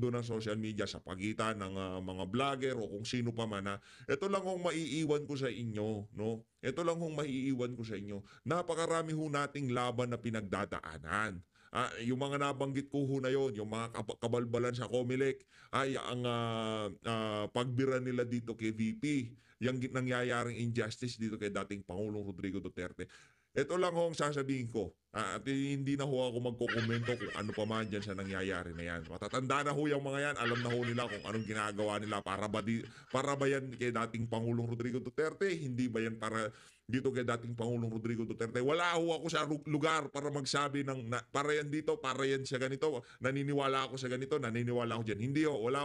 mundo ng social media sa pagitan ng mga vlogger o kung sino pa man, ito lang hong maiiwan ko sa inyo, no? Ito lang hong maiiwan ko sa inyo. Napakarami ho nating laban na pinagdadaanan. Yung mga nabanggit ko ho na yon, yung mga kabalbalan sa Comelec, ay ang pagbira nila dito kay VP, yung nangyayaring injustice dito kay dating Pangulong Rodrigo Duterte. Ito lang ho ang sasabihin ko. At hindi na ho ako magkokomento kung ano pa man dyan sa nangyayari na yan. Matatanda na ho yung mga yan. Alam na ho nila kung anong ginagawa nila. Para ba yan kay dating Pangulong Rodrigo Duterte? Hindi ba yan para dito kay dating Pangulong Rodrigo Duterte? Wala ho ako sa lugar para magsabi para yan dito, para yan sa ganito. Naniniwala ako sa ganito, naniniwala ako dyan. Hindi ho. Wala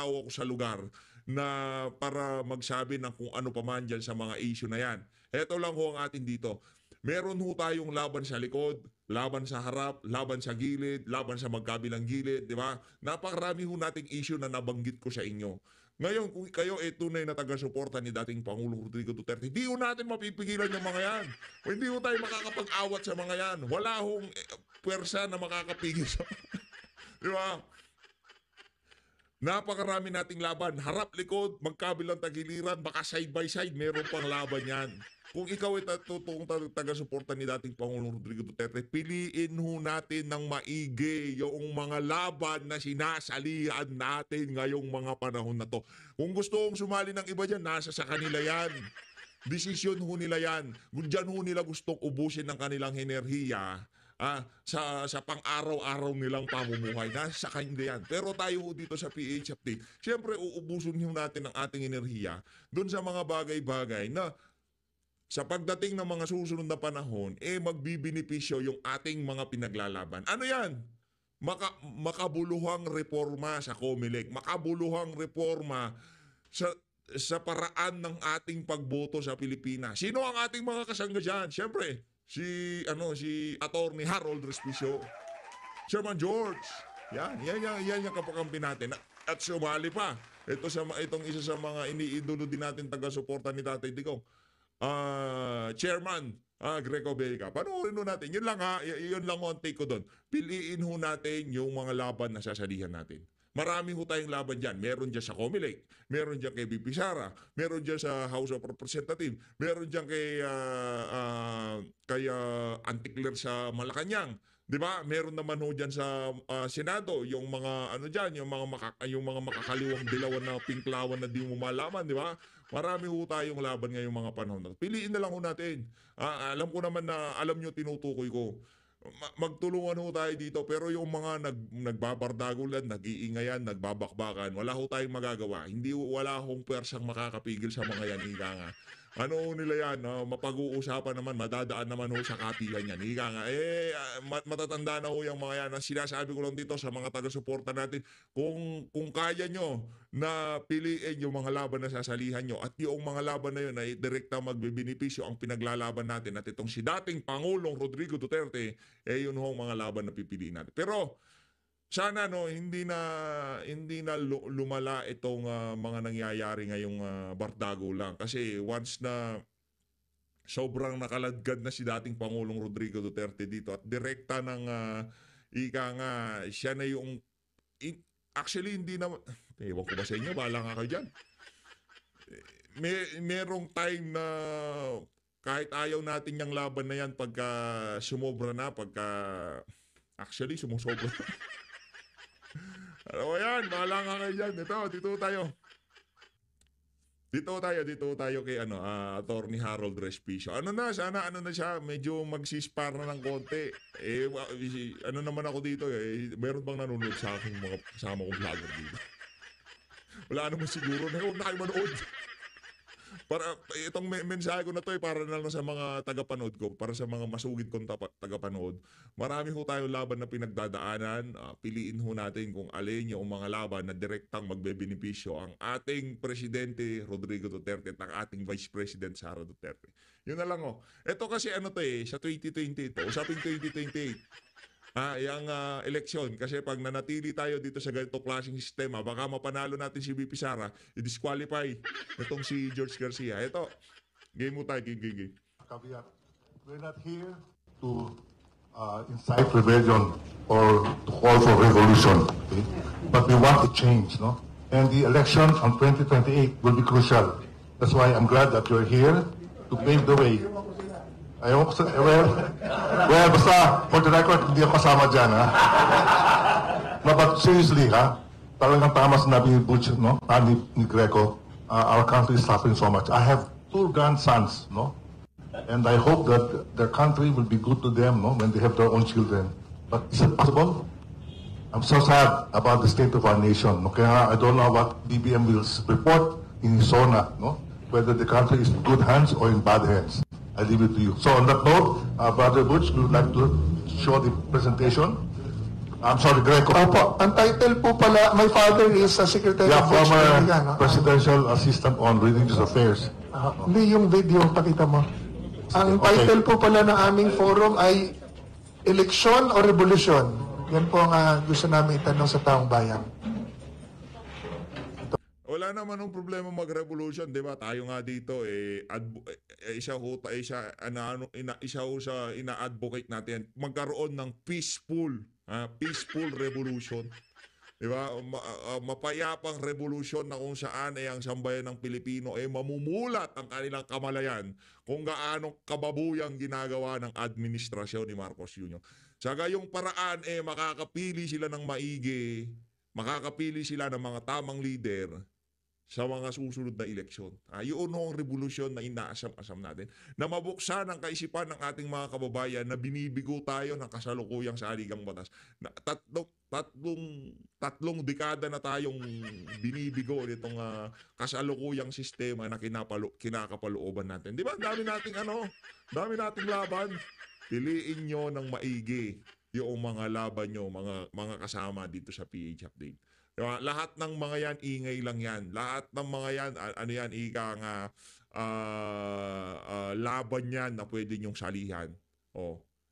ho ako sa lugar na para magsabi ng kung ano pa man dyan sa mga issue na yan. Ito lang ho ang atin dito. Meron ho tayong laban sa likod, laban sa harap, laban sa gilid, laban sa magkabilang gilid, di ba? Napakarami ho nating issue na nabanggit ko sa inyo. Ngayon, kung kayo ay tunay na taga-suporta ni dating Pangulong Rodrigo Duterte, hindi ho natin mapipigilan yung mga yan. O hindi ho tayo makakapag-awat sa mga yan. Wala hong pwersa na makakapigil sa di ba? Napakarami nating laban. Harap, likod, magkabilang tagiliran, baka side by side, meron pang laban yan. Kung ikaw ay totoong taga-suporta ni dating Pangulong Rodrigo Duterte, piliin ho natin ng maigi yung mga laban na sinasalihan natin ngayong mga panahon na to. Kung gusto kong sumali ng iba dyan, nasa sa kanila yan. Desisyon ho nila yan. Diyan ho nila gustong ubusin ng kanilang enerhiya sa pang-araw-araw nilang pamumuhay. Nasa kanila yan. Pero tayo ho dito sa PH Update, siyempre uubusin ho natin ang ating enerhiya doon sa mga bagay-bagay na sa pagdating ng mga susunod na panahon, magbibinipisyo yung ating mga pinaglalaban. Ano yan? Makabuluhang reforma sa Comelec, makabuluhang reforma sa paraan ng ating pagboto sa Pilipinas. Sino ang ating mga kasangga dyan? Siyempre, si Attorney Harold Respicio, Chairman George. Yan yung kapakampi natin. At sumali pa. Itong isa sa mga iniidolo din natin taga-suporta ni Tatay Digong. Chairman Greco Vega. Panoorin ho natin. Yun lang ang take ko doon. Piliin ho natin yung mga laban na sasalihan natin. Marami ho tayong laban dyan. Meron dyan sa Comelec, meron dyan kay BP Sara, meron dyan sa House of Representatives, meron dyan kay Anticler sa Malacanang. 'Di ba? Meron naman ho dyan sa Senado, yung mga yung mga makakaliwang dilawan na pinklawan na di mo malaman, 'di ba? Marami ho tayong laban ngayong mga panahon na. Piliin na lang ho natin. Alam ko naman na alam nyo tinutukoy ko. Magtulungan ho tayo dito, pero yung mga nagbabardagulan, nag-iingayan, nagbabakbakan, wala ho tayong magagawa. Wala hong pwersang makakapigil sa mga yan, ika nga. Ano nila yan, mapag-uusapan naman, madadaan naman ho sa kapihan yan, ika nga. Matatanda na ho yung mga yan. Ang sinasabi ko lang dito sa mga taga-suporta natin, kung kaya nyo na piliin yung mga laban na sasalihan nyo at yung mga laban na yun ay direkta magbibinipisyo ang pinaglalaban natin at itong si dating Pangulong Rodrigo Duterte, yun ho ang mga laban na pipiliin natin. Pero sana hindi na lumala itong mga nangyayari ngayong bardago lang, kasi once na sobrang nakaladkad na si dating Pangulong Rodrigo Duterte dito at direkta ng ika nga siya na yung actually hindi na ewan ko ba sa inyo, bahala nga kayo dyan. Merong time na kahit ayaw natin yung laban na yan pagka sumobra na, actually sumusobra. Ano yan, bahala nga kayo dyan. Dito tayo kay Attorney Harold Respicio. Sana siya, medyo magsispar na ng konti. Ano naman ako dito, meron bang nanonood sa aking mga kasama kong vlogger dito? Wala naman siguro na, huwag na kayo manood. Para itong mensahe ko na to para na lang sa mga tagapanood ko, para sa mga masugid kong tagapanood. Marami ho tayong laban na pinagdadaanan. Piliin ho natin kung alin yung mga laban na direktang magbebenepisyo ang ating Presidente Rodrigo Duterte at ang ating Vice President Sara Duterte. Yun na lang ho. Ito kasi sa 2020 ito, usaping 2028. Yung eleksyon, kasi pag nanatili tayo dito sa ganitong klaseng sistema, baka mapanalo natin si VP Sara, i-disqualify itong si George Garcia. Ito, game mo tayo, game. Caveat. We're not here to incite rebellion or to call for revolution. Okay? But we want a change, no? And the election on 2028 will be crucial. That's why I'm glad that you're here to pave the way. I hope, well, basta, for the record, hindi ako kasama dyan, ha? No, but seriously, ha? Talagang tama sinabi ni Butch, no? Ni Greco, our country is suffering so much. I have 2 grandsons, no? And I hope that their country will be good to them, no? When they have their own children. But is it possible? I'm so sad about the state of our nation. No? Kaya I don't know what BBM will report in Isona, no? Whether the country is in good hands or in bad hands. I leave it to you. So on that note, Brother Butch, we would like to show the presentation. I'm sorry, Greco. Opo, ang title po pala, my father is Secretary of former Presidential Assistant on Religious Affairs. Hindi yung video, pakita mo. Ang title po pala ng aming forum ay Eleksyon o Revolusyon? Yan po ang gusto namin itanong sa taong bayan. Wala naman ng problema mag-revolution, 'di ba? Tayo nga dito ina-advocate natin magkaroon ng peaceful revolution. 'Di ba? Mapayapang revolution na kung saan ang sambayan ng Pilipino mamumulat ang kanilang kamalayan kung gaano kababuyang ginagawa ng administrasyon ni Marcos Jr. Sa gayong paraan makakapili sila ng maigi, makakapili sila ng mga tamang leader sa mga susunod na eleksyon. Yun ang revolusyon na inaasam-asam natin. Na mabuksan ang kaisipan ng ating mga kababayan na binibigo tayo ng kasalukuyang saligang batas. Na tatlong dekada na tayong binibigo nitong kasalukuyang sistema na kinakapalooban natin. Di ba? Dami nating laban. Piliin nyo ng maigi yung mga laban nyo, mga kasama dito sa PH Update. Diba? Lahat ng mga yan, ingay lang yan. Lahat ng mga yan, laban yan na pwede nyong salihan.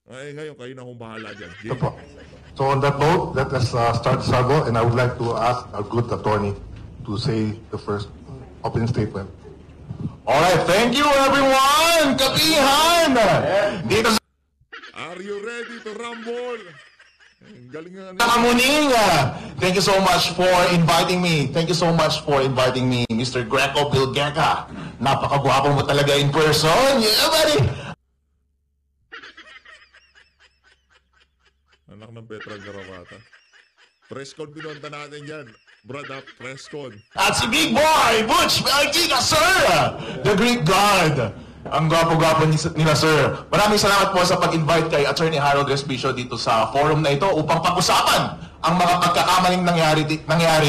Ngayon, kayo na kung bahala dyan. So on that note, let us start the sago, and I would like to ask our good attorney to say the first opening statement. Alright, thank you everyone! Kapihan! Dito sa Are you ready to rumble? Galing nga. Nakamuning! Thank you so much for inviting me. Thank you so much for inviting me, Mr. Greco Bilgeca. Napakagwapo mo talaga in person. Yeah, buddy! Anak ng Petra Garavata. Presscon pinunta natin yan. Brother, presscon. At si Big Boy, Butch Bilgeca, sir! The Greek God. Ang gwapo-gwapo nila, sir. Maraming salamat po sa pag-invite kay Attorney Harold Respicio dito sa forum na ito upang pag-usapan ang mga pagkakamaling nangyari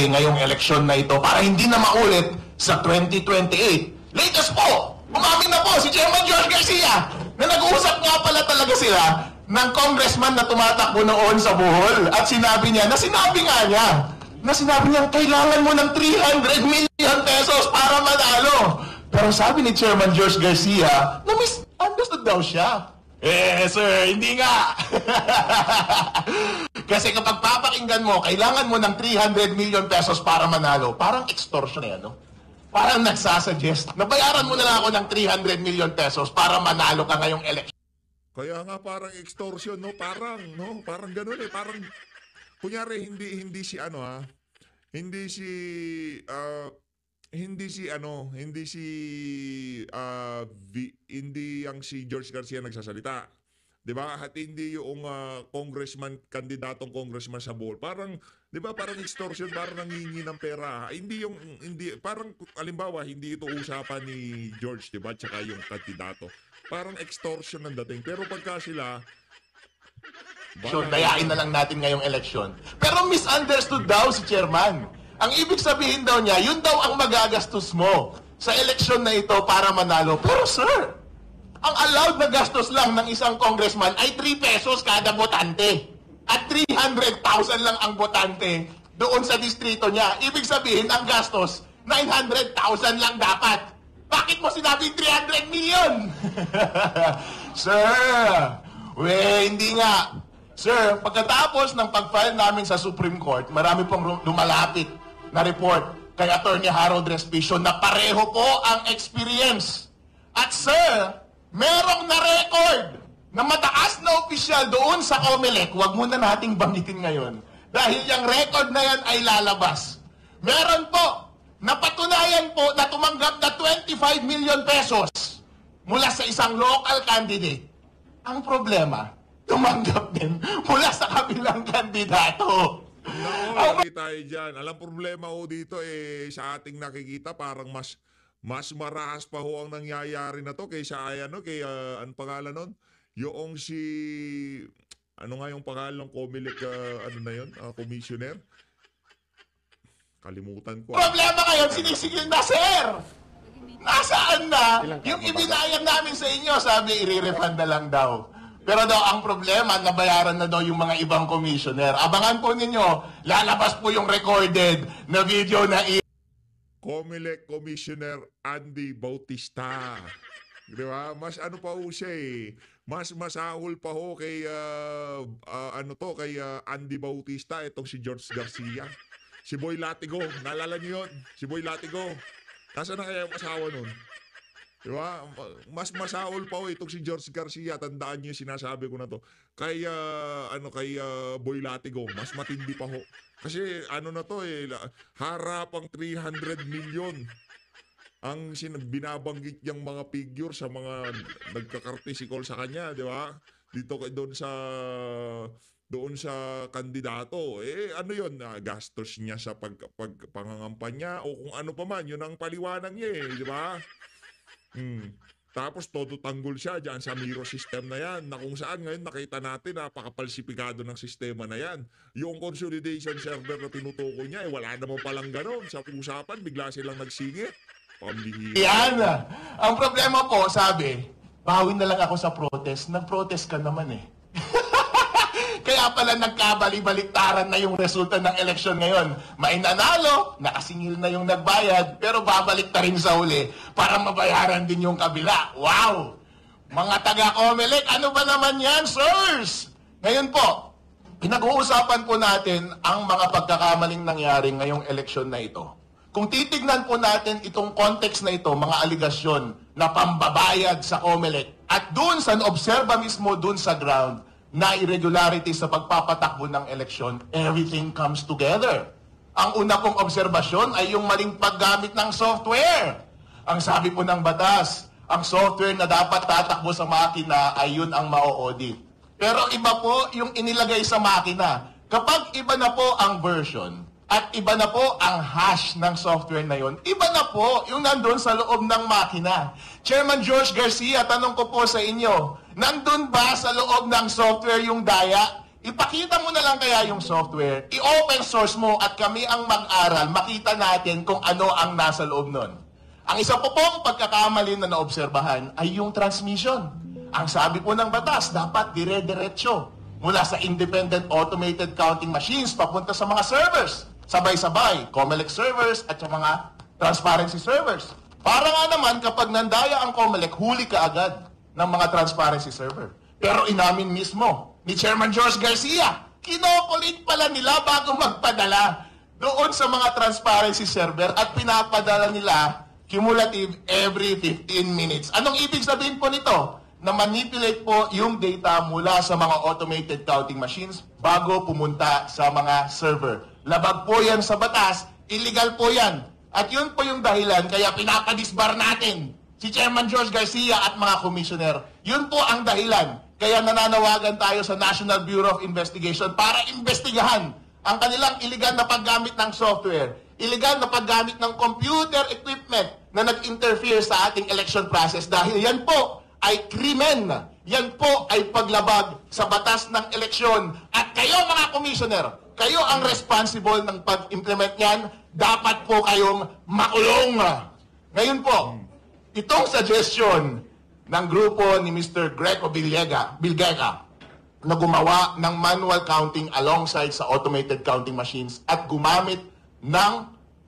ngayong eleksyon na ito para hindi na maulit sa 2028. Latest po, umamin na po si Chairman George Garcia na nag-uusap nga pala talaga sila ng congressman na tumatakbo noon sa Bohol at sinabi niya kailangan mo ng 300 million pesos para manalo. Pero sabi ni Chairman George Garcia, na misunderstood daw siya. Sir, hindi nga. Kasi kapag papakinggan mo, kailangan mo ng 300 million pesos para manalo. Parang extortion no? Parang nagsasuggest, nabayaran mo na lang ako ng 300 million pesos para manalo ka ngayong election. Kaya nga parang extortion, no? Parang ganun parang, kunyari, hindi si George Garcia nagsasalita. 'Di ba? At hindi yung kandidatong congressman sa Bohol. Parang 'di ba parang extortion, parang nangingi ng pera. Hindi parang halimbawa hindi ito usapan ni George, 'di ba? Tsaka yung kandidato. Parang extortion ang dating. Pero pagka sila dayain na lang natin ngayong eleksyon. Pero misunderstood daw si Chairman. Ang ibig sabihin daw niya, yun daw ang magagastos mo sa eleksyon na ito para manalo. Pero sir, ang allowed na gastos lang ng isang congressman ay 3 pesos kada botante. At 300,000 lang ang botante doon sa distrito niya. Ibig sabihin, ang gastos, 900,000 lang dapat. Bakit mo sinabi 300 million? Sir, hindi nga. Sir, pagkatapos ng pag-file namin sa Supreme Court, marami pong lumalapit na report kay Attorney Harold Respicio na pareho po ang experience. At sir, merong na-record na mataas na opisyal doon sa COMELEC, wag muna nating banggitin ngayon. Dahil yung record na yan ay lalabas. Meron po, napatunayan po na tumanggap na 25 million pesos mula sa isang local candidate. Ang problema, tumanggap din mula sa kabilang kandidato. Lagi tayo dyan. Alam problema ho dito sa ating nakikita parang mas marahas pa ho ang nangyayari na to kaysa kay ano pangalan nun? Yung si ano nga yung pangalan ng COMELEC ano na yun? Commissioner? Kalimutan ko. Problema ngayon, sinisigil na, sir! Nasaan na? Yung ibinayad namin sa inyo, sabi, i-refund na lang daw. Pero daw, ang problema, nabayaran na daw yung mga ibang commissioner. Abangan po ninyo, lalabas po yung recorded na video na COMELEC Commissioner Andy Bautista. Di ba? Mas ano pa ho siya Mas masahol pa ho kay kay Andy Bautista itong si George Garcia. Si Boy Latigo, naalala niyo yun? Si Boy Latigo. Nasaan na kaya yung asawa nun? Di ba? Mas masahol pa ho itong si George Garcia. Tandaan niyo yung sinasabi ko na to. Kay Boy Latigo, mas matindi pa ho. Kasi ano na to harapang 300 million ang binabanggit niyang mga figure sa mga nagkakartisikol sa kanya, di ba? Dito doon sa kandidato. Ano yun? Gastos niya sa pangangampanya o kung ano pa man, yun ang paliwanag niya di ba? Tapos todo tanggol siya dyan sa Miro system na yan na kung saan ngayon nakita natin napakapalsipikado ng sistema na yan. Yung consolidation server na tinutukoy niya wala naman palang ganon. Sa usapan, bigla silang nagsingit. Pambihira. Yan. Ang problema po, sabi, bawin na lang ako sa protest. Nag-protest ka naman Kaya pala nagkabali-baliktaran na yung resulta ng eleksyon ngayon. May nanalo, nakasingil na yung nagbayad, pero babalik ta rin sa uli para mabayaran din yung kabila. Wow! Mga taga-COMELEC, ano ba naman yan, sirs? Ngayon po, pinag-uusapan po natin ang mga pagkakamaling nangyari ngayong eleksyon na ito. Kung titignan po natin itong context na ito, mga aligasyon na pambabayad sa COMELEC at doon sa obserba mismo doon sa ground na irregularity sa pagpapatakbo ng eleksyon, everything comes together. Ang una pong obserbasyon ay yung maling paggamit ng software. Ang sabi po ng batas, ang software na dapat tatakbo sa makina ay yun ang ma-audit. Pero iba po yung inilagay sa makina. Kapag iba na po ang version, at iba na po ang hash ng software na yon. Iba na po yung nandun sa loob ng makina. Chairman George Garcia, tanong ko po sa inyo, nandun ba sa loob ng software yung daya? Ipakita mo na lang kaya yung software, i-open source mo at kami ang mag-aral, makita natin kung ano ang nasa loob nun. Ang isa po pong pagkakamali na naobserbahan ay yung transmission. Ang sabi po ng batas, dapat dire-diretso mula sa independent automated counting machines papunta sa mga servers. Sabay-sabay, COMELEC servers at sa mga transparency servers. Para nga naman kapag nandaya ang COMELEC, huli ka agad ng mga transparency server. Pero inamin mismo ni Chairman George Garcia, kinokolit pala nila bago magpadala doon sa mga transparency server at pinapadala nila cumulative every 15 minutes. Anong ibig sabihin po nito? Na manipulate po yung data mula sa mga automated counting machines bago pumunta sa mga server. Labag po yan sa batas, illegal po yan. At yun po yung dahilan kaya pinapadisbar natin si Chairman George Garcia at mga commissioner. Yun po ang dahilan kaya nananawagan tayo sa National Bureau of Investigation para investigahan ang kanilang illegal na paggamit ng software, illegal na paggamit ng computer equipment na nag-interfere sa ating election process dahil yan po ay krimen. Yan po ay paglabag sa batas ng eleksyon. At kayo mga commissioner, kayo ang responsible ng pag-implement niyan. Dapat po kayong makulong. Ngayon po, itong suggestion ng grupo ni Mr. Greco Bilgega na gumawa ng manual counting alongside sa automated counting machines at gumamit ng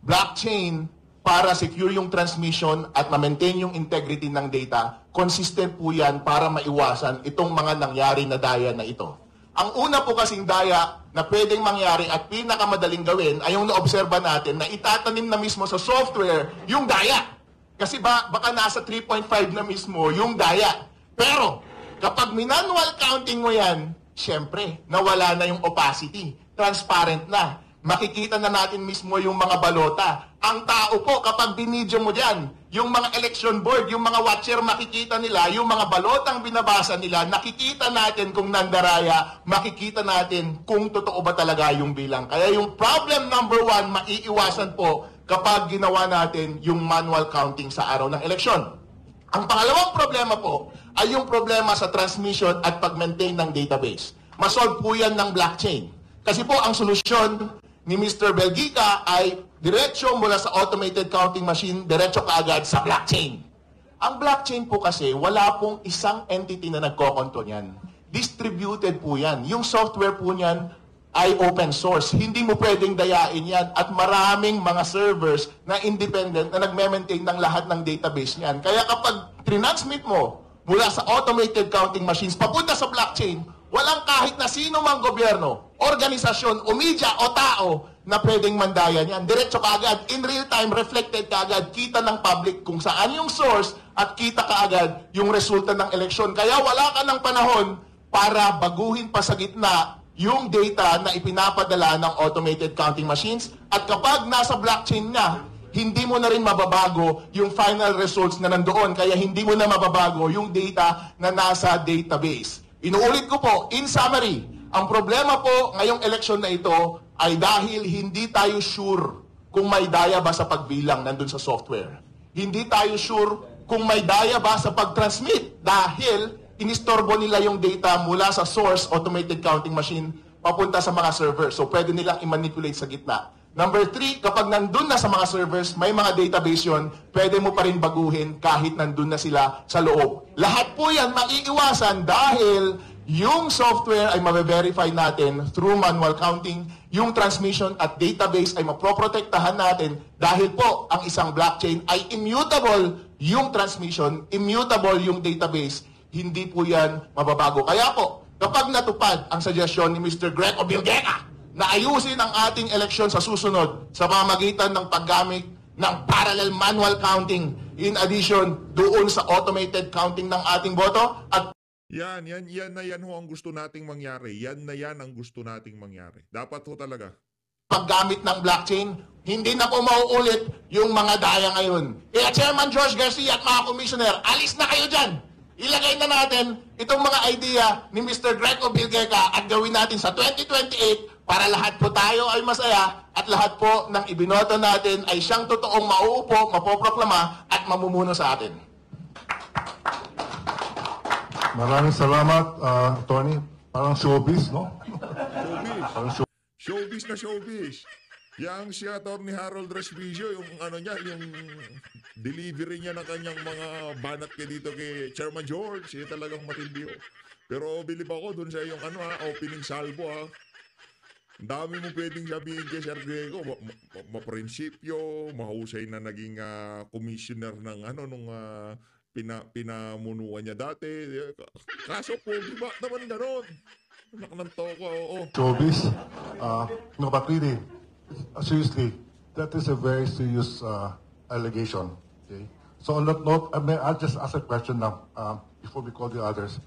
blockchain para secure yung transmission at ma-maintain yung integrity ng data, consistent po yan para maiwasan itong mga nangyari na daya na ito. Ang una po kasing daya na pwedeng mangyari at pinakamadaling gawin ay yung naobserba natin na itatanim na mismo sa software yung daya. Kasi baka nasa 3.5 na mismo yung daya. Pero Kapag manual counting mo yan, syempre, nawala na yung opacity. Transparent na. Makikita na natin mismo yung mga balota. Ang tao po, kapag binidyo mo dyan, yung mga election board, yung mga watcher, makikita nila, yung mga balotang binabasa nila, nakikita natin kung nandaraya, makikita natin kung totoo ba talaga yung bilang. Kaya yung problem number 1, maiiwasan po kapag ginawa natin yung manual counting sa araw ng eleksyon. Ang pangalawang problema po ay yung problema sa transmission at pag-maintain ng database. Masolve po yan ng blockchain. Kasi po ang solusyon ni Mr. Belgica ay diretso mula sa automated counting machine, diretso kaagad sa blockchain. Ang blockchain po kasi, wala pong isang entity na nagkokonto niyan. Distributed po yan. Yung software po niyan ay open source. Hindi mo pwedeng dayain yan at maraming mga servers na independent na nagme-maintain ng lahat ng database niyan. Kaya kapag transmit mo mula sa automated counting machines papunta sa blockchain, walang kahit na sino mang gobyerno, organisasyon o media o tao na pwedeng mandayan yan. Diretso kaagad, in real time, reflected kaagad, kita ng public kung saan yung source at kita kaagad yung resulta ng eleksyon. Kaya wala ka ng panahon para baguhin pa sa gitna yung data na ipinapadala ng automated counting machines. At kapag nasa blockchain na, hindi mo na rin mababago yung final results na nandoon. Kaya hindi mo na mababago yung data na nasa database. Inuulit ko po, in summary, ang problema po ngayong eleksyon na ito ay dahil hindi tayo sure kung may daya ba sa pagbilang nandun sa software. Hindi tayo sure kung may daya ba sa pag-transmit dahil inistorbo nila yung data mula sa source automated counting machine papunta sa mga servers. So pwede nilang i-manipulate sa gitna. Number 3, kapag nandun na sa mga servers, may mga database yun, pwede mo pa rin baguhin kahit nandun na sila sa loob. Lahat po yan maiiwasan dahil yung software ay mabe-verify natin through manual counting, yung transmission at database ay maproprotektahan natin dahil po ang isang blockchain ay immutable yung transmission, immutable yung database, hindi po yan mababago. Kaya po, kapag natupad ang suggestion ni Mr. Greco Bilgueca na ayusin ang ating eleksyon sa susunod sa pamamagitan ng paggamit ng parallel manual counting in addition doon sa automated counting ng ating boto at Yan na yan ho ang gusto nating mangyari. Yan na yan ang gusto nating mangyari. Dapat ho talaga. paggamit ng blockchain, hindi na po mauulit yung mga daya ngayon. Kaya Chairman George Garcia at mga commissioner, alis na kayo dyan! Ilagay na natin itong mga idea ni Mr. Greco Bilgueca at gawin natin sa 2028 para lahat po tayo ay masaya at lahat po ng ibinoto natin ay siyang totoong mauupo, mapoproklama at mamumuno sa atin. Maraming salamat, Attorney. Parang showbiz, no? Parang Showbiz na showbiz. Yang si Atty. Harold Respicio, yung ano niya, yung delivery niya ng kanyang mga banat kay dito kay Chairman George, siya talagang matindi. Pero bilib ako dun sa yung ano opening salvo . Ang dami mo pwedeng sabihin kay Sir Greco, maprinsipyo, mahusay na naging commissioner ng ano nung pinamunuan niya dati. Kaso po, di ba naman ganon? Anak ng toko, oo. showbiz. No, but really, seriously, that is a very serious allegation. Okay? So on that note, I'll just ask a question now before we call the others.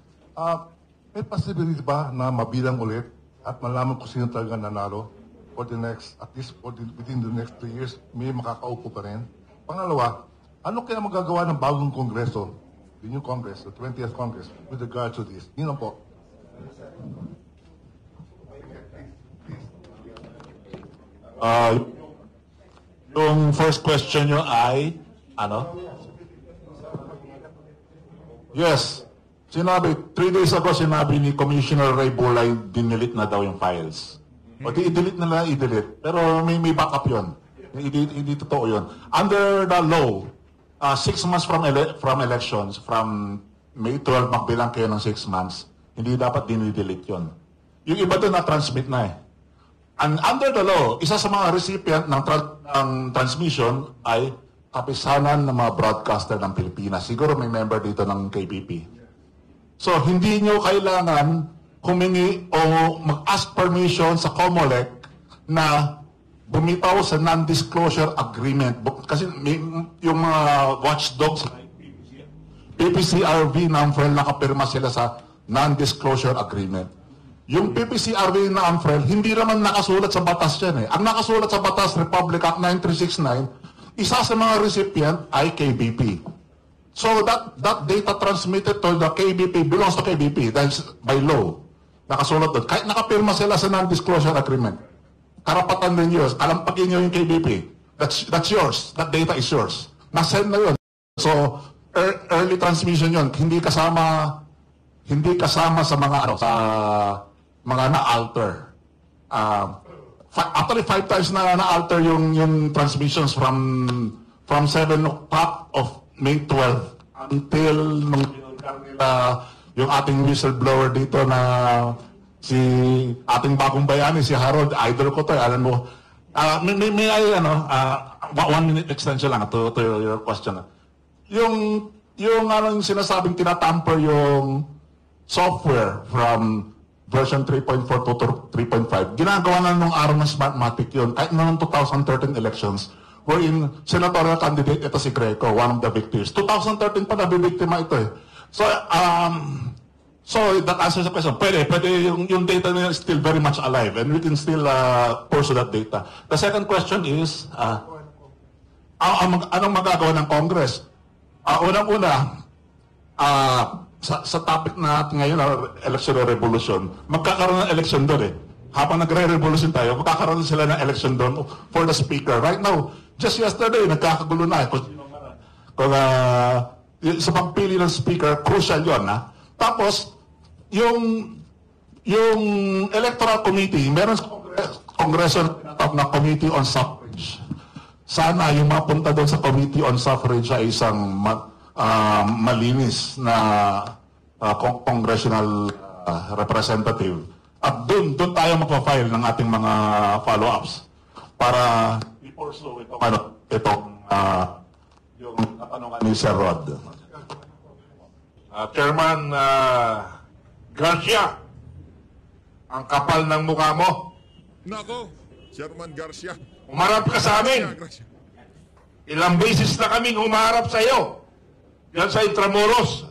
May possibility ba na mabilang ulit at malaman kung sino talaga nanalo for the next, at least within the next 3 years, may makakaupo pa rin? Pangalawa, ano kaya magagawa ng bagong kongreso, the new Congress, the 20th Congress, with regard to this? Yun lang po. Yung first question nyo ay, ano? Yes. Sinabi, 3 days ago, sinabi ni Commissioner Ray Bulay, dinilit na daw yung files. O di i-delete na lang, i-delete. Pero may backup yun. Hindi totoo yun. Under the law, 6 months from elections, from May 12, magbilang kayo ng 6 months, hindi dapat dinidelete yun. Yung iba doon na-transmit na eh. And under the law, isa sa mga recipient ng transmission ay kapisanan ng mga broadcaster ng Pilipinas. Siguro may member dito ng KBP. So, hindi nyo kailangan humingi o mag-ask permission sa COMELEC na bumitaw sa non-disclosure agreement. Kasi yung mga watchdogs, PPCRV na AMFREL, nakapirma sila sa non-disclosure agreement. Yung PPCRV na AMFREL, hindi naman nakasulat sa batas yan eh. Ang nakasulat sa batas, Republic Act 9369, isa sa mga recipient ay KBP. So that data transmitted to the KBP belongs to KBP. That's by law. Nakasulat doon. Kahit nakapirma sila sa non-disclosure agreement, karapatan din yun. Kalampagin nyo yung KBP. That's yours. That data is yours. Nasend na yun. So, early transmission yun. Hindi kasama sa mga sa mga na-alter. Actually, 5 times na na-alter yung transmissions from 7 o'clock of May 12 until nung nila yung ating whistleblower dito na si ating bagong bayani, si Harold, idol ko to, alam mo. May I, 1 minute extension lang to your question. Yung sinasabing tinatamper yung software from version 3.4 to 3.5, ginagawa na nung araw ng Smartmatic yun, kahit noong 2013 elections, wherein senatorial candidate ito si Greco, one of the victims. 2013 pa nabibiktima ito eh. So that answers the question. Pwede yung data na is still very much alive and we can still pursue that data. The second question is, anong magagawa ng Congress? Unang-una, sa topic natin ngayon, election or revolution, magkakaroon ng election doon eh. Habang nagre-revolution tayo, magkakaroon sila ng election doon for the speaker. Right now, just yesterday, nagkakagulo na eh. Kung sa pagpili ng speaker, crucial yun. Tapos, yung electoral committee, meron sa Kongreso na Committee on Suffrage. Sana yung mapunta doon sa Committee on Suffrage ay isang malinis na congressional representative. At doon tayo magpa-file ng ating mga follow-ups para i-pursue itong yung katanungan ni Sir Rod. Chairman Garcia, ang kapal ng mukha mo. Nako, Chairman Garcia. Umarap ka sa amin. Ilang beses na kaming humarap sa iyo. Yan sa Intramuros.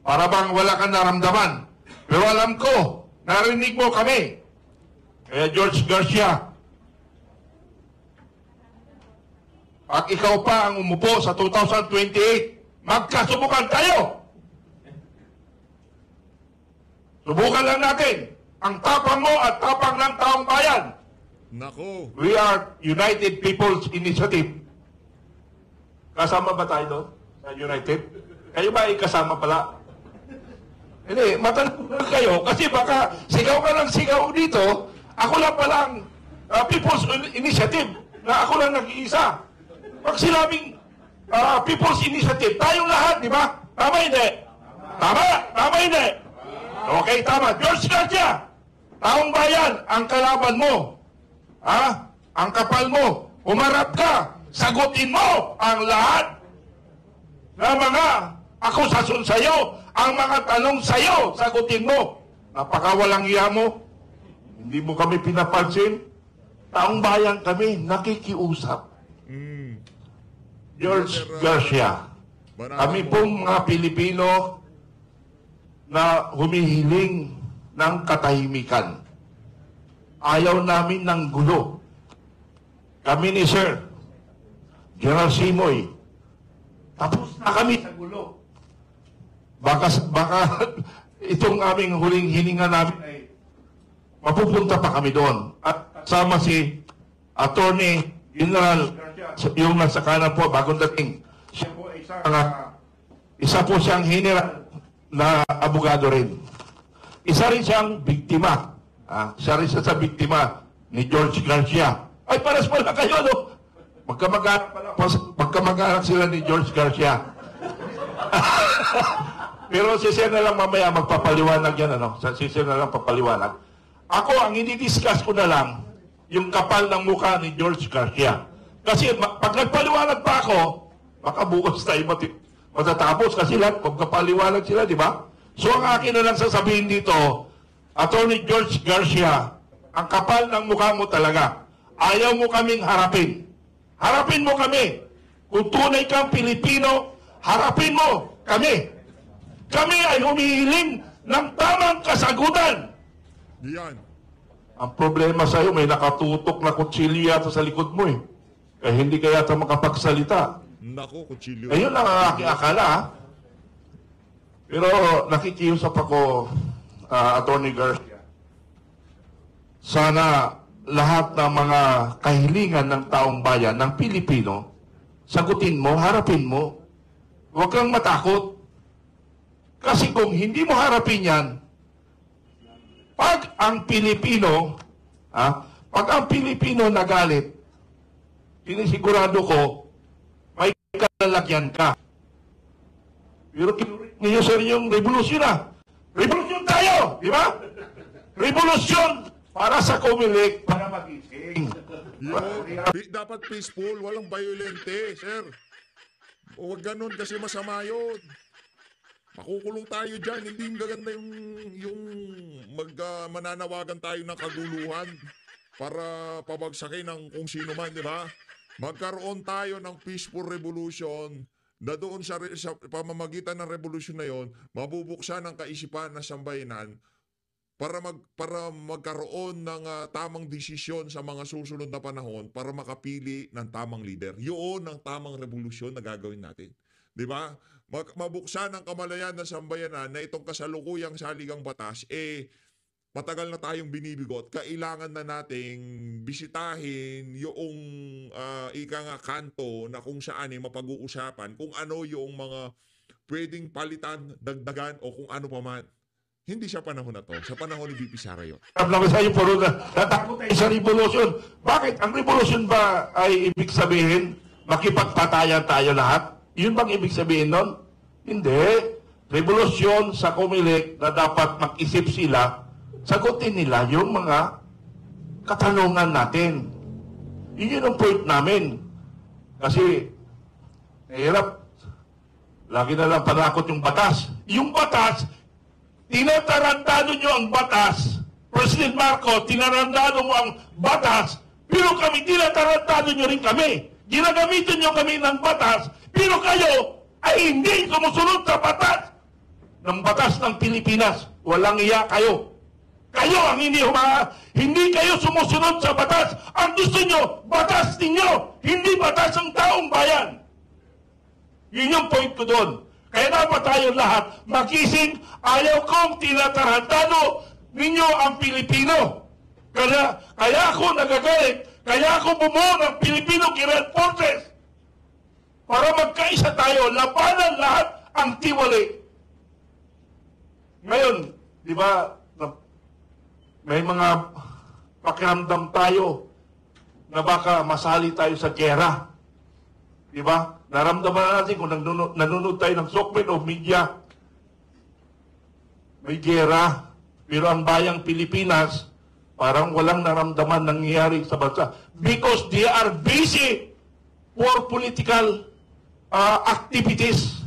Para bang wala kang naramdaman. Pero alam ko, narinig mo kami. Kaya George Garcia, pag ikaw pa ang umupo sa 2028, magkasubukan tayo. Subukan lang natin ang tapang mo at tapang ng taong bayan. Nako. We are United People's Initiative. Kasama ba tayo doon sa United? Kayo ba ay kasama pala? Hindi, matanong kayo kasi baka sigaw ka ng sigaw dito, ako lang palang People's Initiative na ako lang nag-iisa. Pag sinabing People's Initiative, tayong lahat, di ba? Tama hindi? Tama hindi? Okay, tama. George Garcia, taong bayan, ang kalaban mo. Ang kapal mo. Umarap ka. Sagutin mo ang lahat na mga akusasyon sa'yo. Ang mga tanong sa'yo, sagutin mo. Napakawalang iya mo. Hindi mo kami pinapansin. Taong bayan kami, nakikiusap. George Garcia, kami pong mga Pilipino na humihiling ng katahimikan. Ayaw namin ng gulo. Kami ni Sir General Simoy, tapos na kami sa gulo. Baka itong aming huling hininga namin ay mapupunta pa kami doon. At kasama si Attorney General, yung nasa kanan po, bagong dating. Siya po ay isa po siyang general na abogado rin. Isa rin siyang biktima. Isa rin siya sa biktima ni George Garcia. Ay, paras pala kayo, no? Magkamag-anak sila ni George Garcia. Pero si Sir na lang mamaya magpapaliwanag yan, ano? Si Sir na lang papaliwanag. Ako, ang ini-discuss ko na lang, yung kapal ng mukha ni George Garcia. Kasi pag nagpaliwanag pa ako, baka bukas tayo matatapos kasi lahat magpapaliwanag sila, di ba? So ang akin na lang sasabihin dito, Attorney George Garcia, ang kapal ng mukha mo talaga. Ayaw mo kaming harapin. Harapin mo kami. Kung tunay kang Pilipino, harapin mo Kami ay humihiling ng tamang kasagutan. Yan. Ang problema sa'yo, may nakatutok na kutsilyo yata sa likod mo eh. Kaya hindi ka yata makapagsalita. Nako, kutsilyo. Ayun lang ang aking akala, ha? Pero nakikiusap ako, Attorney Garcia. Sana lahat ng mga kahilingan ng taong bayan, ng Pilipino, sagutin mo, harapin mo. Huwag kang matakot. Kasi kung hindi mo harapin yan, pag ang Pilipino nagalit, sinisigurado ko, may kalalagyan ka. Pero ninyo sa inyong revolusyon na. Revolusyon tayo! Di ba? Revolusyon para sa Comelec, para magising. Dapat peaceful, walang violente, sir. Huwag ganun kasi masama yun. Makukulong tayo dyan. Hindi maganda yung mananawagan tayo ng kaguluhan para pabagsakin ng kung sino man, di ba? Magkaroon tayo ng peaceful revolution na doon sa pamamagitan ng revolution na yon, mabubuksan ang kaisipan ng sambayanan para magkaroon ng tamang desisyon sa mga susunod na panahon para makapili ng tamang leader. Yun ang tamang revolusyon na gagawin natin. Di ba? Mabuksan ang kamalayan ng sambayanan na itong kasalukuyang saligang batas, matagal na tayong binibigot. Kailangan na nating bisitahin yung kanto na kung saan mapag-uusapan kung ano yung mga pwedeng palitan, dagdagan o kung ano pa man. Hindi sa panahon na to. Sa panahon ni VP Sara yun. Naman sa'yo po rin natakot tayo sa revolusyon. Bakit? Ang revolusyon ba ay ibig sabihin makipagpatayan tayo lahat? Yun bang ibig sabihin nun? Hindi. Revolusyon sa Comelec na dapat mag-isip sila, sagutin nila yung mga katanungan natin. Yun ang point namin. Kasi, nahirap. Lagi na lang panakot yung batas. Yung batas, tinatarantado nyo ang batas. President Marcos, tinarantado mo ang batas, pero kami, tinatarantado nyo rin kami. Ginagamitin nyo kami ng batas, pero kayo ay hindi sumusunod sa batas ng batas ng Pilipinas. Walang iya kayo. Kayo ang hindi kayo sumusunod sa batas. Ang gusto nyo, batas ninyo, hindi batas ng taong bayan. Yun yung point ko doon. Kaya dapat tayo lahat magising. Ayaw kong tinatarantado ninyo ang Pilipino. Kaya ako nagagalit. Kaya ako bumuo ng Filipino Guerrilla Forces para magkaisa tayo, labanan lahat ang tiwali. Ngayon, di ba, may mga pakiramdam tayo na baka masali tayo sa gera. Di ba? Naramdaman natin kung nanonood tayo ng Sokmen o media. May gera. Pero ang bayang Pilipinas, parang walang naramdaman nangyayari sa bansa. Because they are busy for political activities.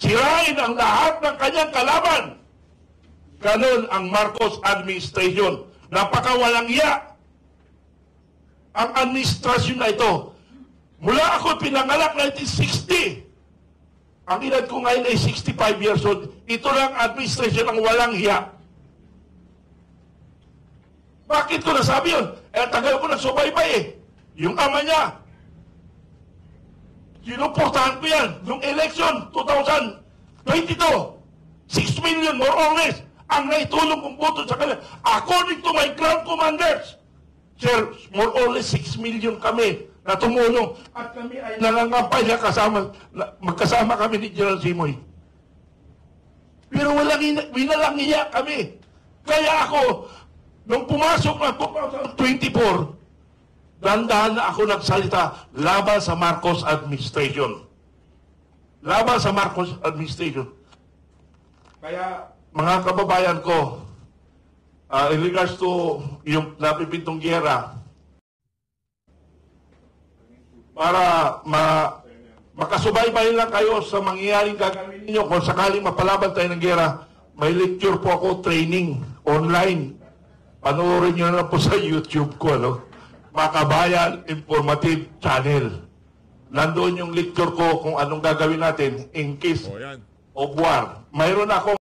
Sirain ang lahat ng kanyang kalaban. Ganon ang Marcos administration. Napakawalang iya. Ang administrasyon na ito, mula ako pinanganak 1960, ang edad ko ngayon ay 65 years old, ito lang administration ang walang hiya. Bakit ko nasabi yun? Tagal ko na subaybay eh. Yung ama niya, sinuportahan ko yan. Nung election, 2022, 6 million more or less ang naitulong kong boto sa kanila. According to my ground commanders, sir, more or less 6 million kami na tumulong. At kami ay nangangampay na magkasama kami ni General Simoy. Pero winalang iya kami. Kaya ako, nung pumasok na 2024, dahan-dahan na ako nagsalita laban sa Marcos administration. Laban sa Marcos administration. Kaya, mga kababayan ko, in regards to yung napipintong giyera, para makasubaybay lang kayo sa mangyayaring gagawin ninyo kung sakaling mapalaban tayo ng giyera, may lecture po ako, training, online. Panoorin nyo na po sa YouTube ko, Makabayan Informative Channel. Nandoon yung lecture ko kung anong gagawin natin in case of war. Mayroon akong